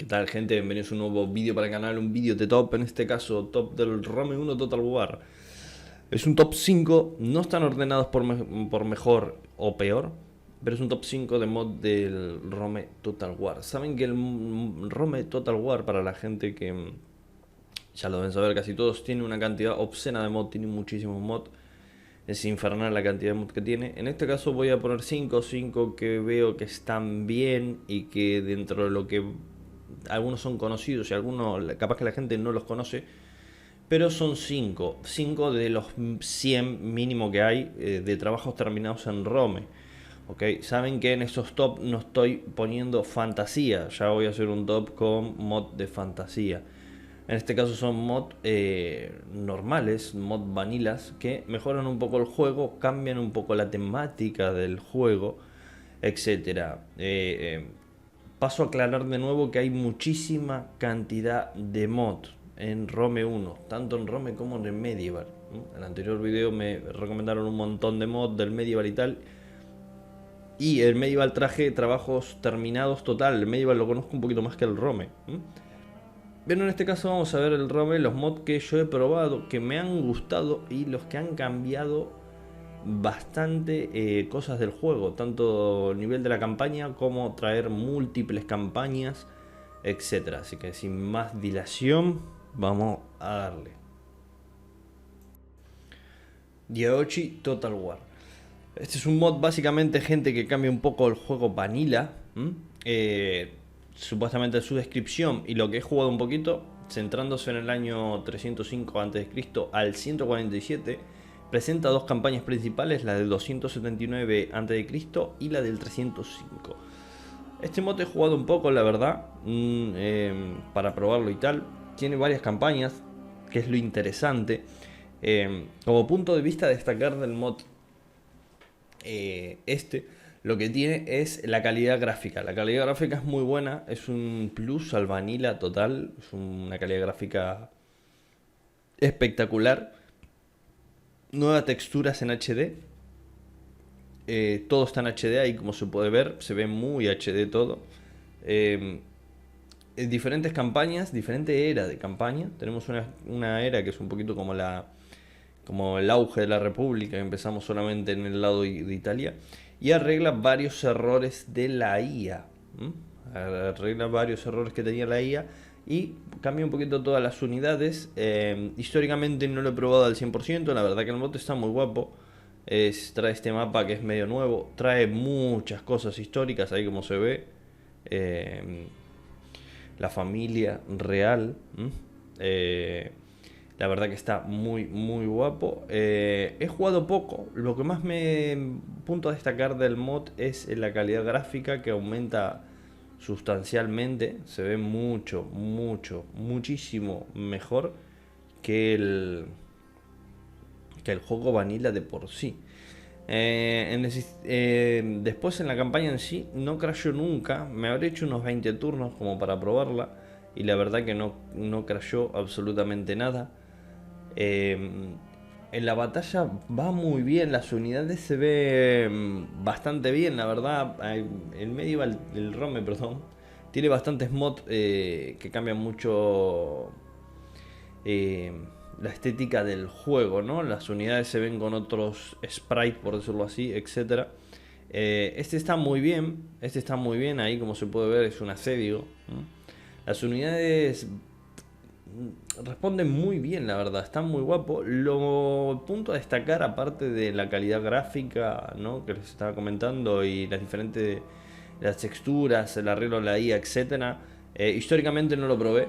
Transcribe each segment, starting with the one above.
¿Qué tal, gente? Bienvenidos a un nuevo vídeo para el canal, un vídeo de top, en este caso top del Rome 1 Total War. Es un top 5, no están ordenados por mejor o peor, pero es un top 5 de mod del Rome Total War. Saben que el Rome Total War, para la gente que ya lo deben saber casi todos, tiene una cantidad obscena de mod, tiene muchísimos mod. Es infernal la cantidad de mod que tiene. En este caso voy a poner 5 que veo que están bien y que dentro de lo que algunos son conocidos y algunos capaz que la gente no los conoce, pero son 5 de los 100 mínimo que hay de trabajos terminados en Rome. Okay. Saben que en estos top no estoy poniendo fantasía, ya voy a hacer un top con mod de fantasía. En este caso son mod normales, mod vanilas, que mejoran un poco el juego, cambian un poco la temática del juego, etcétera. Paso a aclarar de nuevo que hay muchísima cantidad de mods en Rome 1, tanto en Rome como en el Medieval. En el anterior video me recomendaron un montón de mods del Medieval y tal. Y el Medieval traje trabajos terminados total. El Medieval lo conozco un poquito más que el Rome. Pero en este caso vamos a ver el Rome, los mods que yo he probado, que me han gustado y los que han cambiado bastante cosas del juego, tanto a nivel de la campaña como traer múltiples campañas, etcétera. Así que sin más dilación, vamos a darle. Diaochi Total War. Este es un mod básicamente, gente, que cambia un poco el juego vanilla. Supuestamente su descripción y lo que he jugado un poquito, centrándose en el año 305 a.C. al 147, presenta dos campañas principales, la del 279 a.C. y la del 305. Este mod he jugado un poco, la verdad, para probarlo y tal. Tiene varias campañas, que es lo interesante. Como punto de vista, destacar del mod lo que tiene es la calidad gráfica. La calidad gráfica es muy buena, es un plus al vanilla total, es una calidad gráfica espectacular. Nuevas texturas en HD, todo está en HD ahí, como se puede ver, se ve muy HD todo. Diferentes campañas, diferente era de campaña. Tenemos una era que es un poquito como el auge de la República, que empezamos solamente en el lado de Italia, y arregla varios errores de la IA. Arregla varios errores que tenía la IA y cambia un poquito todas las unidades. Históricamente no lo he probado al 100%, la verdad que el mod está muy guapo. Trae este mapa que es medio nuevo, trae muchas cosas históricas, ahí como se ve. La familia real. La verdad que está muy muy guapo. He jugado poco. Lo que más me punto a destacar del mod es la calidad gráfica, que aumenta sustancialmente. Se ve muchísimo mejor que el juego vanilla de por sí. Después en la campaña en sí no crashó nunca. Me habré hecho unos 20 turnos como para probarla y la verdad que no crashó absolutamente nada. En la batalla va muy bien, las unidades se ven bastante bien, la verdad. El Medieval, el Rome, perdón, tiene bastantes mods que cambian mucho la estética del juego, ¿no? Las unidades se ven con otros sprites, por decirlo así, etcétera. Este está muy bien, ahí como se puede ver es un asedio, ¿no? Las unidades responden muy bien, la verdad, están muy guapos. Lo punto a destacar, aparte de la calidad gráfica, ¿no?, que les estaba comentando, y las texturas, el arreglo de la IA, etcétera. Históricamente no lo probé,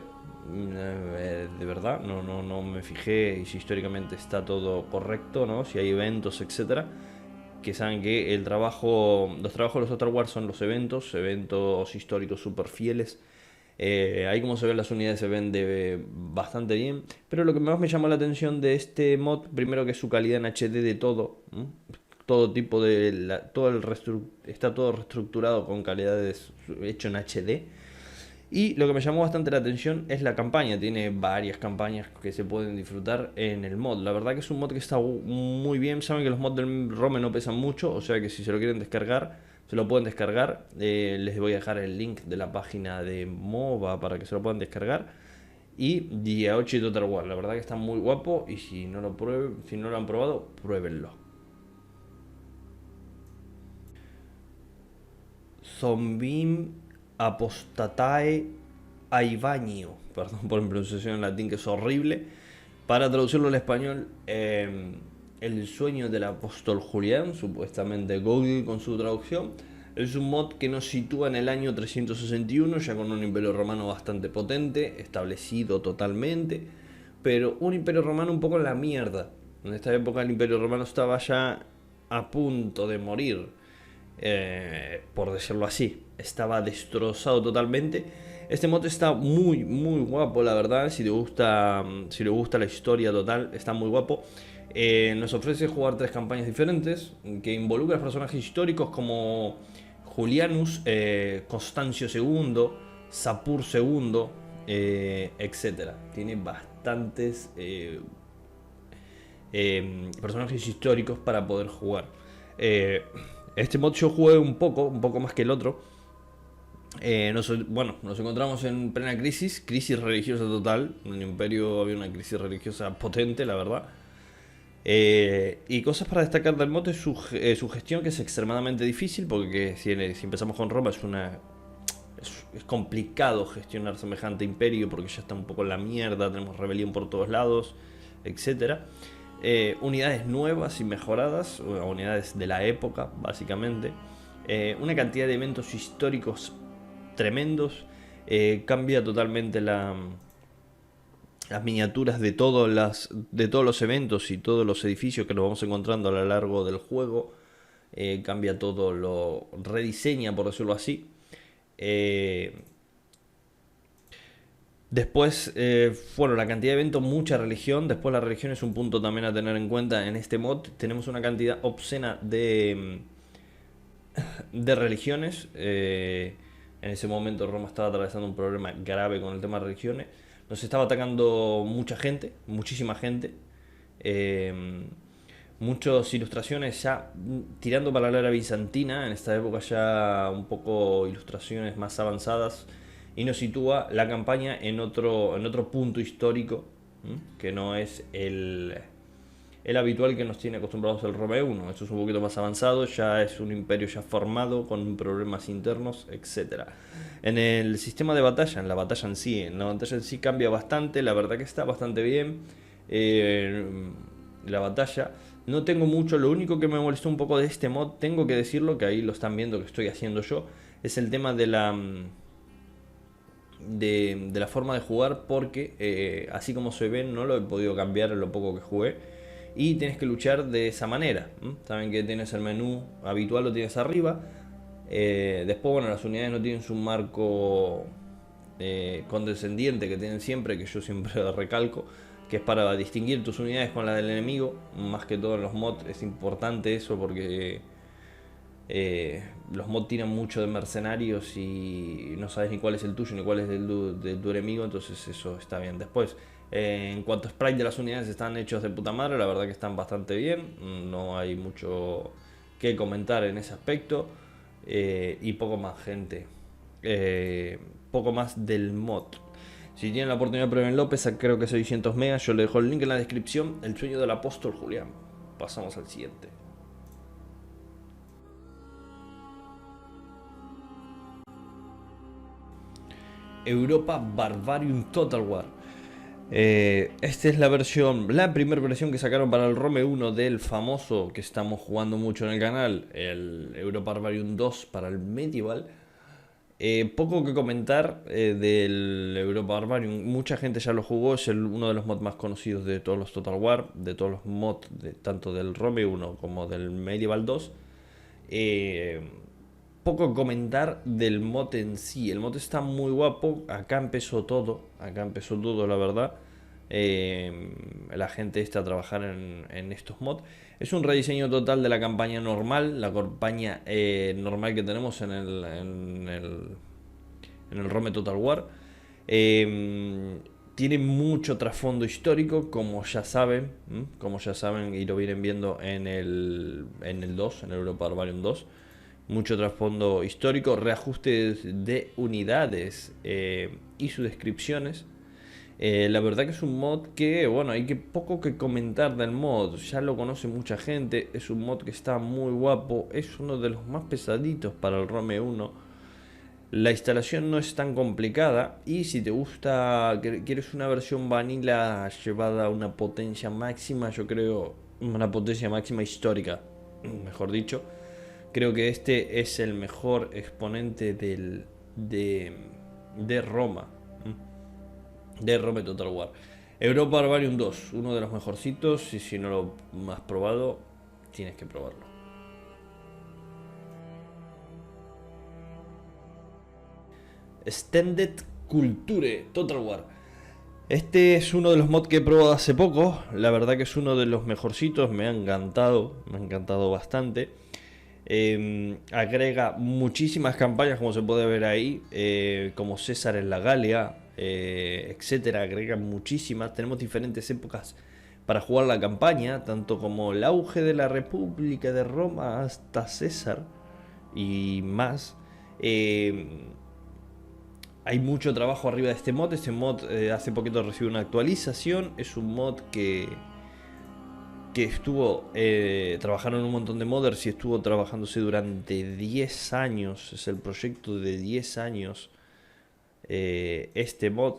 de verdad, no me fijé si históricamente está todo correcto, ¿no?, si hay eventos, etcétera. Que saben que los trabajos de los Star Wars son los eventos históricos súper fieles. Ahí como se ven las unidades se ven bastante bien. Pero lo que más me llamó la atención de este mod, primero, que es su calidad en HD de todo. Todo tipo está todo reestructurado con calidades hecho en HD. Y lo que me llamó bastante la atención es la campaña. Tiene varias campañas que se pueden disfrutar en el mod. La verdad que es un mod que está muy bien. Saben que los mods del Rome no pesan mucho, o sea que si se lo quieren descargar, Se lo pueden descargar. Les voy a dejar el link de la página de MOBA para que se lo puedan descargar. Y Diaochi Total War, la verdad que está muy guapo. Y si no lo han probado, pruébenlo. Zombim Apostatae Aibanio. Perdón por mi pronunciación en latín, que es horrible. Para traducirlo al español, el sueño del apóstol Julián, supuestamente Google con su traducción, es un mod que nos sitúa en el año 361, ya con un imperio romano bastante potente, establecido totalmente, pero un imperio romano un poco en la mierda. En esta época el imperio romano estaba ya a punto de morir, por decirlo así, estaba destrozado totalmente. Este mod está muy guapo, la verdad. Si le gusta la historia total, está muy guapo. Nos ofrece jugar 3 campañas diferentes que involucran personajes históricos como Julianus, Constancio II, Sapur II, etc. Tiene bastantes personajes históricos para poder jugar. Este mod yo jugué un poco más que el otro. Nos encontramos en plena crisis religiosa total. En el imperio había una crisis religiosa potente, la verdad. Y cosas para destacar del mod es su gestión, que es extremadamente difícil, porque si empezamos con Roma es complicado gestionar semejante imperio, porque ya está un poco en la mierda, tenemos rebelión por todos lados, etcétera. Unidades nuevas y mejoradas, unidades de la época, básicamente. Una cantidad de eventos históricos tremendos. Cambia totalmente las miniaturas de todos los eventos y todos los edificios que nos vamos encontrando a lo largo del juego. Cambia todo, lo rediseña, por decirlo así. Después, la cantidad de eventos, mucha religión. Después la religión es un punto también a tener en cuenta en este mod. Tenemos una cantidad obscena de religiones. En ese momento Roma estaba atravesando un problema grave con el tema de religiones. Nos estaba atacando mucha gente, muchísima gente. Muchas ilustraciones ya tirando para la era bizantina. En esta época ya un poco ilustraciones más avanzadas. Y nos sitúa la campaña en otro punto histórico, que no es el habitual que nos tiene acostumbrados el Roma 1. Esto es un poquito más avanzado, ya es un imperio ya formado, con problemas internos, etc. En el sistema de batalla, en la batalla en sí cambia bastante, la verdad que está bastante bien. La batalla, no tengo mucho, lo único que me molestó un poco de este mod, tengo que decirlo, que ahí lo están viendo que estoy haciendo yo, es el tema de la forma de jugar, porque así como se ve no lo he podido cambiar en lo poco que jugué. Y tienes que luchar de esa manera. Saben que tienes el menú habitual, lo tienes arriba. Después, las unidades no tienen su marco condescendiente que tienen siempre, que yo siempre recalco, que es para distinguir tus unidades con la del enemigo. Más que todo en los mods es importante eso, porque los mods tiran mucho de mercenarios y no sabes ni cuál es el tuyo ni cuál es de tu enemigo, entonces eso está bien. Después, en cuanto a sprite de las unidades, están hechos de puta madre, la verdad que están bastante bien, no hay mucho que comentar en ese aspecto. Y poco más, gente. Poco más del mod. Si tienen la oportunidad, pruébenlo, pesa creo que 600 megas, yo le dejo el link en la descripción. El sueño del apóstol Julián. Pasamos al siguiente. Europa Barbarian Total War. Esta es la primera versión que sacaron para el Rome 1 del famoso, que estamos jugando mucho en el canal, el Europa Barbarian 2 para el Medieval. Poco que comentar del Europa Barbarian, mucha gente ya lo jugó, es uno de los mods más conocidos de todos los Total War, de todos los mods, tanto del Rome 1 como del Medieval 2. Poco comentar del mod en sí. El mod está muy guapo. Acá empezó todo, la verdad. La gente está a trabajar en estos mods. Es un rediseño total de la campaña normal. La campaña normal que tenemos en el Rome Total War. Tiene mucho trasfondo histórico, como ya saben. Y lo vienen viendo en el 2, en el Europa Barbarian 2. mucho trasfondo histórico, reajustes de unidades y sus descripciones. La verdad que es un mod que, bueno, hay que poco que comentar del mod, ya lo conoce mucha gente, es un mod que está muy guapo, es uno de los más pesaditos para el Rome 1. La instalación no es tan complicada y si te gusta, quieres una versión vanilla llevada a una potencia máxima, yo creo, una potencia máxima histórica, mejor dicho, creo que este es el mejor exponente de Roma, de Rome Total War. Europa Barbarian 2, uno de los mejorcitos, y si no lo has probado, tienes que probarlo. Extended Culture Total War. Este es uno de los mods que he probado hace poco. La verdad que es uno de los mejorcitos. Me ha encantado bastante. Agrega muchísimas campañas, como se puede ver ahí, como César en la Galia, etcétera. Agrega muchísimas. Tenemos diferentes épocas para jugar la campaña, tanto como el auge de la República de Roma hasta César y más. Hay mucho trabajo arriba de este mod. Este mod hace poquito recibió una actualización. Es un mod que estuvo trabajaron un montón de modders y estuvo trabajándose durante 10 años. Es el proyecto de 10 años. Este mod.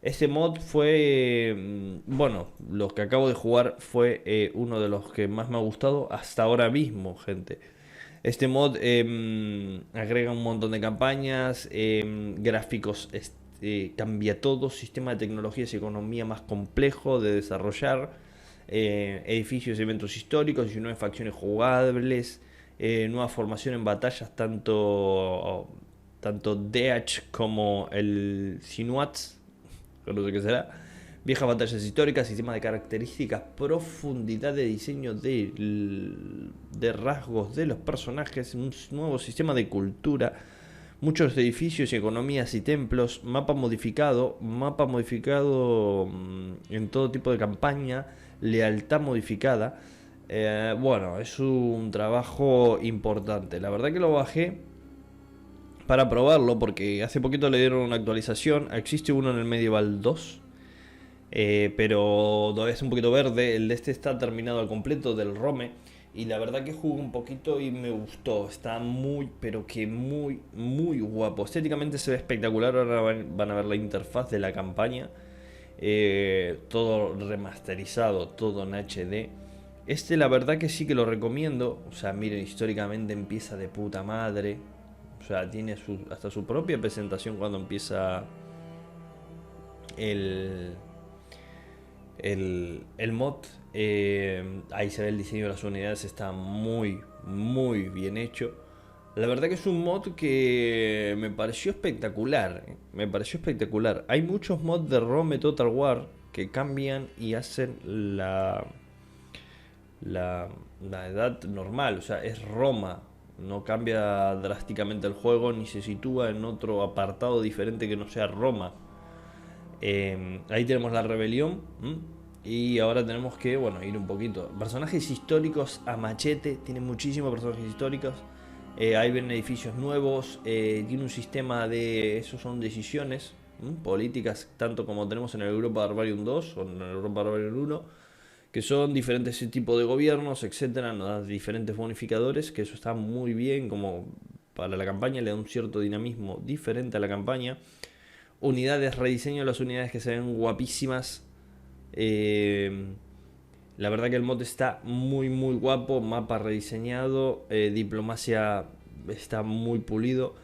Este mod fue, bueno, lo que acabo de jugar fue uno de los que más me ha gustado hasta ahora mismo, gente. Este mod agrega un montón de campañas, gráficos, cambia todo, sistema de tecnologías y economía más complejo de desarrollar, edificios y eventos históricos y nuevas facciones jugables, nueva formación en batallas, tanto Deach como el Sinuats, no sé qué será. Viejas batallas históricas, sistema de características, profundidad de diseño de rasgos de los personajes, un nuevo sistema de cultura, muchos edificios y economías y templos, mapa modificado en todo tipo de campaña, lealtad modificada. Bueno, es un trabajo importante. La verdad que lo bajé para probarlo porque hace poquito le dieron una actualización. Existe uno en el Medieval 2. Pero todavía es un poquito verde. El de este está terminado al completo del Rome. Y la verdad que jugué un poquito y me gustó. Está muy, pero que muy guapo. Estéticamente se ve espectacular. Ahora van a ver la interfaz de la campaña. Todo remasterizado, todo en HD. Este la verdad que sí que lo recomiendo. O sea, miren, históricamente empieza de puta madre. O sea, tiene hasta su propia presentación cuando empieza el el mod. Ahí se ve el diseño de las unidades, está muy bien hecho. La verdad que es un mod que me pareció espectacular. Me pareció espectacular. Hay muchos mods de Rome Total War que cambian y hacen la edad normal. O sea, es Roma. No cambia drásticamente el juego ni se sitúa en otro apartado diferente que no sea Roma. Ahí tenemos la rebelión. Y ahora tenemos que, bueno, ir un poquito. Personajes históricos a machete. Tiene muchísimos personajes históricos. Ahí ven edificios nuevos. Tiene un sistema de... Esos son decisiones políticas, tanto como tenemos en el Europa Barbarian 2 o en el Europa Barbarian 1, que son diferentes tipos de gobiernos, etcétera. Nos dan diferentes bonificadores, que eso está muy bien. Como para la campaña le da un cierto dinamismo diferente a la campaña. Unidades, rediseño de las unidades que se ven guapísimas. La verdad que el mod está muy guapo. Mapa rediseñado. Diplomacia está muy pulido.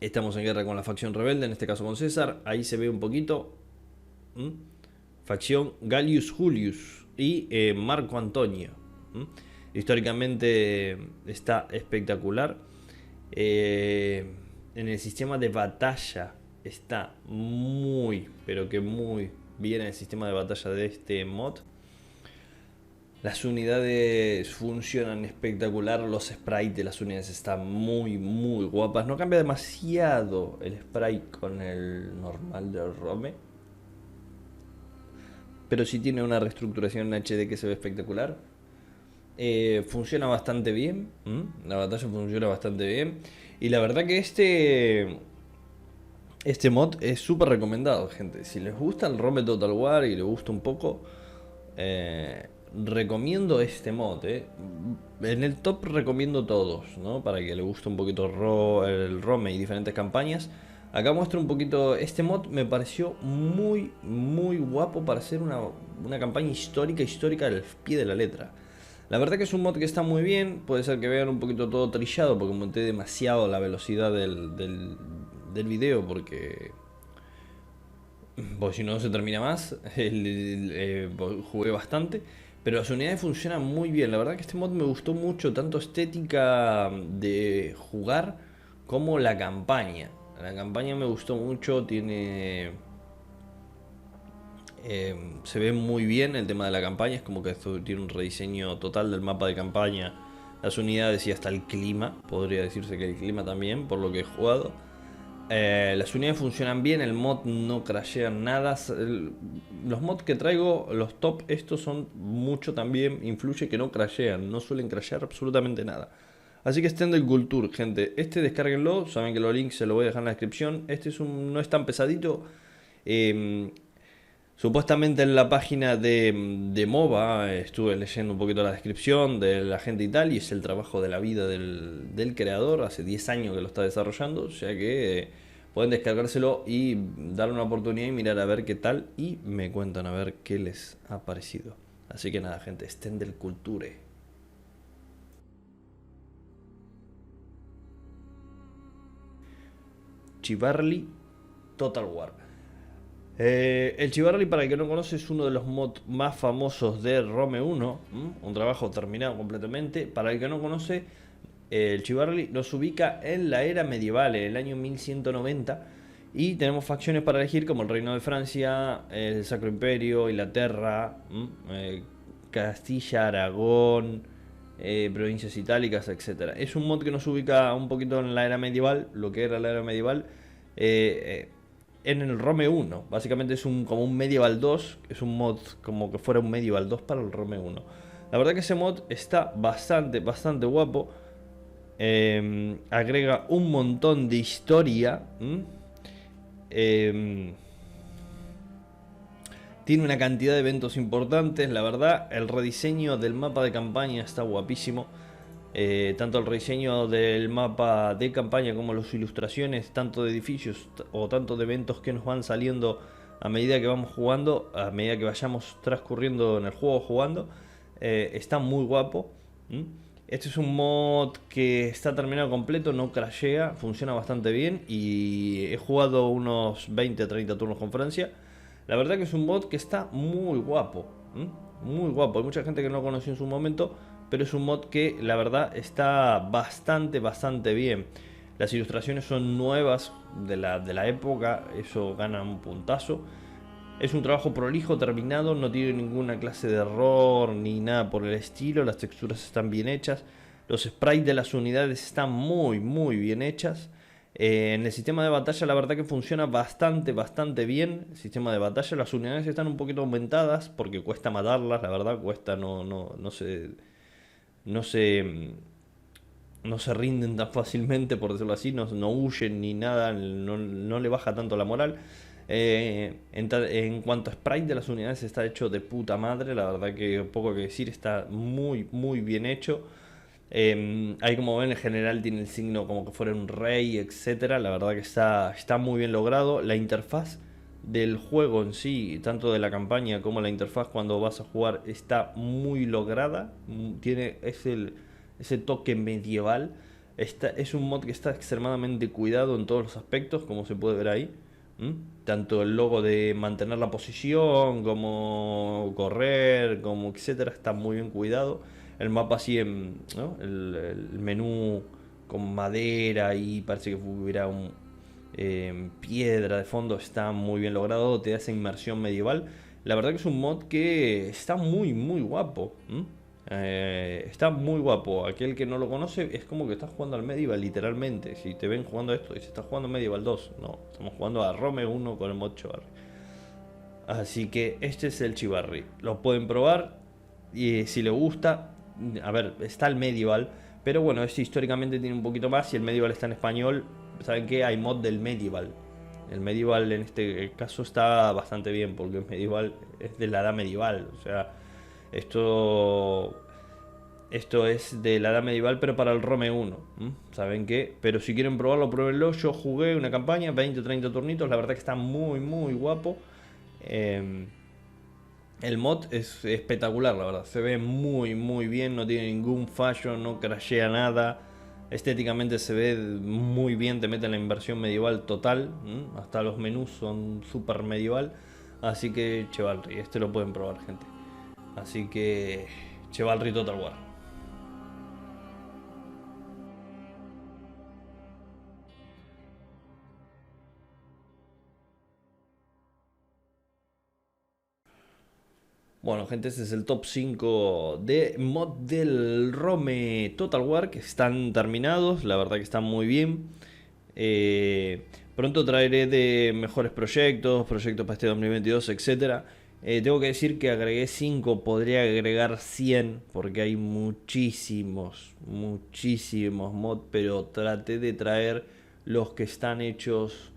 Estamos en guerra con la facción rebelde, en este caso con César. Ahí se ve un poquito. Facción Gallius Julius y Marco Antonio. Históricamente está espectacular. En el sistema de batalla está muy, pero que muy bien el sistema de batalla de este mod. Las unidades funcionan espectacular, los sprites de las unidades están muy guapas. No cambia demasiado el sprite con el normal del Rome, pero sí tiene una reestructuración en HD que se ve espectacular. Funciona bastante bien. La batalla funciona bastante bien. Y la verdad que este mod es súper recomendado, gente. Si les gusta el Rome Total War y les gusta un poco, recomiendo este mod. En el top recomiendo todos, ¿no? Para que les guste un poquito el Rome y diferentes campañas. Acá muestro un poquito. Este mod me pareció muy, muy guapo para hacer una campaña histórica al pie de la letra. La verdad que es un mod que está muy bien. Puede ser que vean un poquito todo trillado porque monté demasiado la velocidad del video porque si no se termina más. Jugué bastante. Pero las unidades funcionan muy bien. La verdad que este mod me gustó mucho, tanto estética de jugar como la campaña. La campaña me gustó mucho, se ve muy bien el tema de la campaña. Es como que esto tiene un rediseño total del mapa de campaña, las unidades y hasta el clima. Podría decirse que el clima también, por lo que he jugado. Las unidades funcionan bien, el mod no crashea nada. Los mods que traigo, los top, estos son mucho también, influye que no crashean, no suelen crashear absolutamente nada. Así que estén del Culture, gente. Este descárguenlo, saben que los links se los voy a dejar en la descripción. Este no es tan pesadito. Eh, Supuestamente en la página de MOBA estuve leyendo un poquito la descripción de la gente y tal, y es el trabajo de la vida del creador, hace 10 años que lo está desarrollando, o sea que pueden descargárselo y darle una oportunidad y mirar a ver qué tal, y me cuentan a ver qué les ha parecido. Así que nada, gente, estén del Culture. Chivarly Total War. El Chivarly, para el que no conoce, es uno de los mods más famosos de Rome 1. Un trabajo terminado completamente. Para el que no conoce, el Chivarly nos ubica en la era medieval, en el año 1190. Y tenemos facciones para elegir como el Reino de Francia, el Sacro Imperio, Inglaterra, Castilla, Aragón, provincias itálicas, etcétera. Es un mod que nos ubica un poquito en la era medieval, lo que era la era medieval. Eh, en el Rome 1. Básicamente es como un Medieval 2. Es un mod como que fuera un Medieval 2 para el Rome 1. La verdad que ese mod está bastante guapo. Agrega un montón de historia. Tiene una cantidad de eventos importantes. La verdad, el rediseño del mapa de campaña está guapísimo. Tanto el rediseño del mapa de campaña como las ilustraciones, tanto de edificios o tanto de eventos que nos van saliendo a medida que vamos jugando, a medida que vayamos transcurriendo en el juego jugando, está muy guapo. Este es un mod que está terminado completo, no crashea, funciona bastante bien y he jugado unos 20 a 30 turnos con Francia. La verdad que es un mod que está muy guapo, muy guapo. Hay mucha gente que no lo conoció en su momento, pero es un mod que la verdad está bastante bien. Las ilustraciones son nuevas de la época, eso gana un puntazo. Es un trabajo prolijo, terminado, no tiene ninguna clase de error ni nada por el estilo. Las texturas están bien hechas, los sprites de las unidades están muy bien hechas. En el sistema de batalla la verdad que funciona bastante bien. El sistema de batalla, las unidades están un poquito aumentadas porque cuesta matarlas, la verdad cuesta, no se, no se rinden tan fácilmente, por decirlo así, no huyen ni nada, no le baja tanto la moral. En cuanto a sprite de las unidades, está hecho de puta madre, la verdad que poco que decir, está muy bien hecho. Ahí como ven, en general tiene el signo como que fuera un rey, etcétera. La verdad que está muy bien logrado. La interfaz del juego en sí, tanto de la campaña como la interfaz cuando vas a jugar, está muy lograda. Tiene ese toque medieval. Es un mod que está extremadamente cuidado en todos los aspectos, como se puede ver ahí. Tanto el logo de mantener la posición, como correr, como etcétera, está muy bien cuidado. El mapa así, ¿no? El menú con madera y parece que hubiera piedra de fondo, está muy bien logrado, te da esa inmersión medieval. La verdad que es un mod que está muy guapo. Está muy guapo. Aquel que no lo conoce es como que está jugando al Medieval, literalmente. Si te ven jugando esto, dice, está jugando Medieval 2. No, estamos jugando a Rome 1 con el mod Chivarri. Así que este es el Chivarri. Lo pueden probar y si les gusta, A ver, está el medieval, pero bueno, este históricamente tiene un poquito más y el medieval está en español. ¿Saben qué? Hay mod del medieval. El medieval en este caso está bastante bien porque el medieval es de la edad medieval. O sea, esto esto es de la edad medieval, pero para el Rome 1. ¿Saben qué? Pero si quieren probarlo, pruébenlo. Yo jugué una campaña, 20 o 30 turnitos. La verdad que está muy, muy guapo. Eh, el mod es espectacular, la verdad. Se ve muy, muy bien. No tiene ningún fallo, no crashea nada. Estéticamente se ve muy bien. Te mete en la inversión medieval total. Hasta los menús son súper medieval. Así que Chivalry, este lo pueden probar, gente. Así que Chivalry Total War. Bueno, gente, este es el top 5 de mod del Rome Total War, que están terminados, la verdad que están muy bien. Pronto traeré de mejores proyectos, proyectos para este 2022, etcétera. Tengo que decir que agregué 5, podría agregar 100, porque hay muchísimos, muchísimos mods, pero traté de traer los que están hechos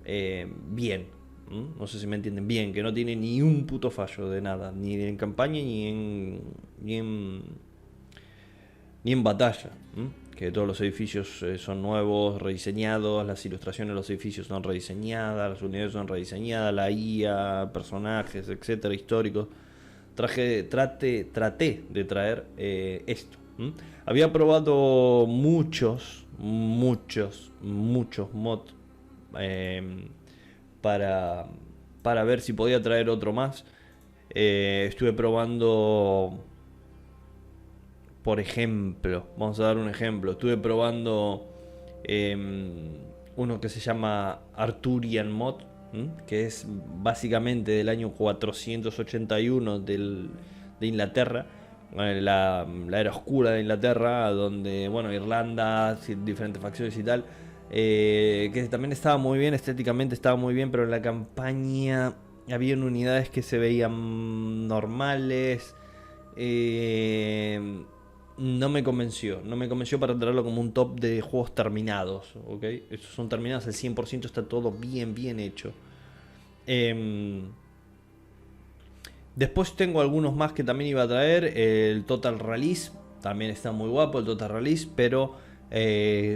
bien. No sé si me entienden bien, que no tiene ni un puto fallo de nada, ni en campaña ni en batalla. Que todos los edificios son nuevos, rediseñados, las ilustraciones de los edificios son rediseñadas, las unidades son rediseñadas, la IA, personajes, etcétera, históricos. Traté de traer esto. Había probado muchos mods para, para ver si podía traer otro más. Estuve probando, por ejemplo, vamos a dar un ejemplo. Estuve probando uno que se llama Arthurian Mod, que es básicamente del año 481 de Inglaterra. La era oscura de Inglaterra, donde, bueno, Irlanda, diferentes facciones y tal. Que también estaba muy bien, estéticamente estaba muy bien, pero en la campaña había unidades que se veían normales. No me convenció para traerlo como un top de juegos terminados, ¿ok? Estos son terminados al 100%, está todo bien, bien hecho. Eh, Después tengo algunos más que también iba a traer. El Total Release también está muy guapo, el Total Release, pero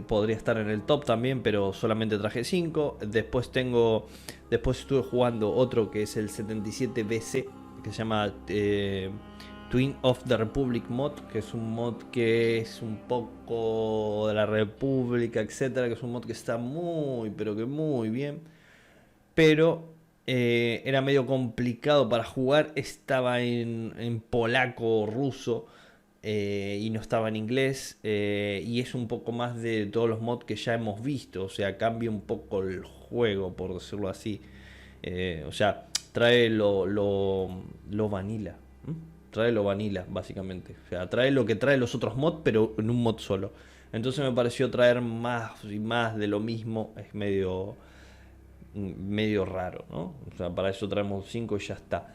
podría estar en el top también, pero solamente traje 5. Después estuve jugando otro que es el 77BC, que se llama Twin of the Republic Mod, que es un mod que es un poco de la República, etcétera, que es un mod que está muy, pero que muy bien, pero era medio complicado para jugar. Estaba en polaco o ruso, y no estaba en inglés, y es un poco más de todos los mods que ya hemos visto. O sea, cambia un poco el juego, por decirlo así. O sea, trae lo vanilla. Trae lo vanilla, básicamente. O sea, trae lo que trae los otros mods, pero en un mod solo. Entonces me pareció traer más y más de lo mismo. Es medio raro, ¿no? O sea, para eso traemos 5 y ya está.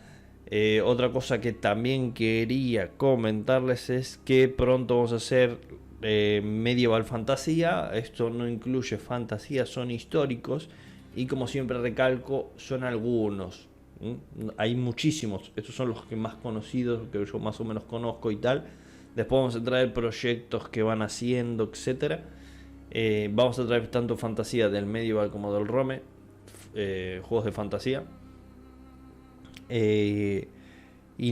Otra cosa que también quería comentarles es que pronto vamos a hacer Medieval Fantasía. Esto no incluye fantasía, son históricos. Y como siempre recalco, son algunos. Hay muchísimos. Estos son los que más conocidos, que yo más o menos conozco y tal. Después vamos a traer proyectos que van haciendo, etcétera. Vamos a traer tanto fantasía del Medieval como del Rome. Juegos de fantasía. Y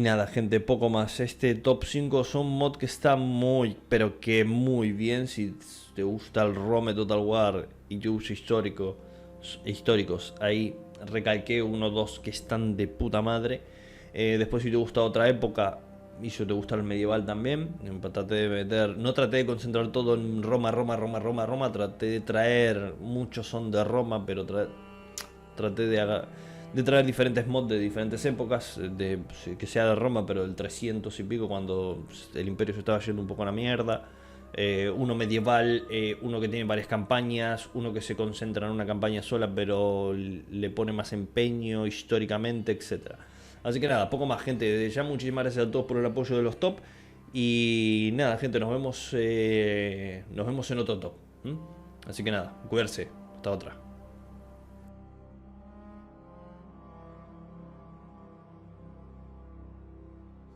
nada, gente, poco más. Este top 5 son mod que está muy, pero que muy bien. Si te gusta el Rome Total War y te gusta históricos, ahí recalqué 1 o 2 que están de puta madre. Después, si te gusta otra época y si te gusta el medieval también, no traté de concentrar todo en Roma, traté de traer, muchos son de Roma, pero traté de traer diferentes mods de diferentes épocas, que sea de Roma, pero del 300 y pico, cuando el imperio se estaba yendo un poco a la mierda. Uno medieval, uno que tiene varias campañas, uno que se concentra en una campaña sola, pero le pone más empeño históricamente, etcétera. Así que nada, poco más, gente. Ya muchísimas gracias a todos por el apoyo de los top. Y nada, gente, nos vemos en otro top. ¿M? Así que nada, cuidarse. Hasta otra.